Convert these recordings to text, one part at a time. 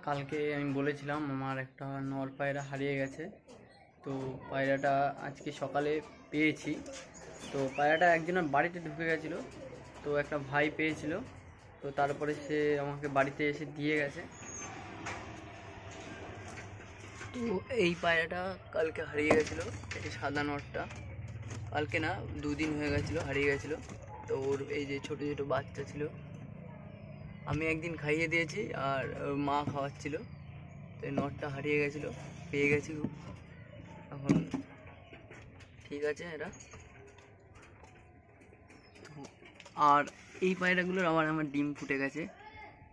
কালকে আমি বলেছিলাম আমার একটা নর পায়রা হারিয়ে গেছে। তো পায়রাটা আজকে সকালে পেয়েছি। তো পায়রাটা একজনের বাড়িতে ঢুকে গেছিলো, তো একটা ভাই পেয়েছিল। তো তারপরে সে আমাকে বাড়িতে এসে দিয়ে গেছে। তো এই পায়রাটা কালকে হারিয়ে গেছিলো, এই সাদা নরটা। কালকে না, 2 দিন হয়ে গেছিলো হারিয়ে গেছিলো। তো ওর এই যে ছোটো ছোটো বাচ্চা ছিল, আমি একদিন খাইয়ে দিয়েছি আর ওর মা খাওয়াচ্ছিল। তো এই নটটা হারিয়ে গেছিলো, পেয়ে গেছি। এখন ঠিক আছে এরা। তো আর এই পায়রাগুলোর আবার আমার ডিম ফুটে গেছে,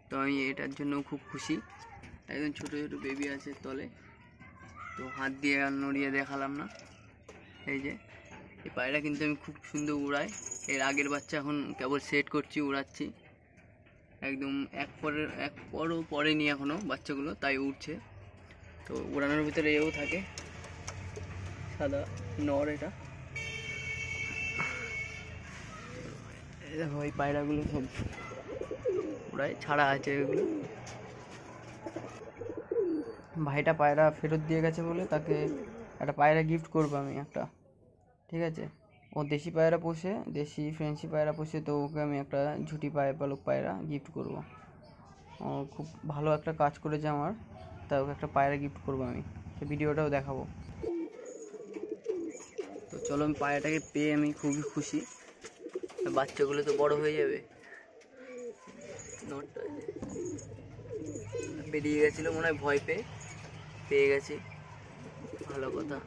তো আমি এটার জন্য খুব খুশি। একদম ছোটো ছোটো বেবি আছে তলে, তো হাত দিয়ে আর নড়িয়ে দেখালাম না। এই যে এই পায়রা কিন্তু আমি খুব সুন্দর উড়াই। এর আগের বাচ্চা এখন কেবল সেট করছি, উড়াচ্ছি। একদম এক পরও পরেনি এখনও বাচ্চাগুলো, তাই উঠছে। তো উড়ানোর ভিতরে এও থাকে, সাদা নর এটা। দেখো এই পায়রাগুলো সব উড়ায়, ছাড়া আছে এগুলো। ভাইটা পায়রা ফেরত দিয়ে গেছে বলে তাকে একটা পায়রা গিফট করবো আমি একটা, ঠিক আছে? ও দেশি পায়রা পোষে, দেশি ফ্রেঞ্চি পায়রা পোষে, তো ওকে আমি একটা ঝুটি পালক পায়রা গিফট করব। ও খুব ভালো একটা কাজ করেছে আমার, তাই ওকে একটা পায়রা গিফট করবো আমি। সেই ভিডিওটাও দেখাবো। তো চলো, আমি পায়রাটাকে পেয়ে আমি খুবই খুশি। বাচ্চাগুলো তো বড় হয়ে যাবে। নটটা বেরিয়ে গেছিলো মনে হয়, ভয় পেয়ে গেছি। ভালো কথা।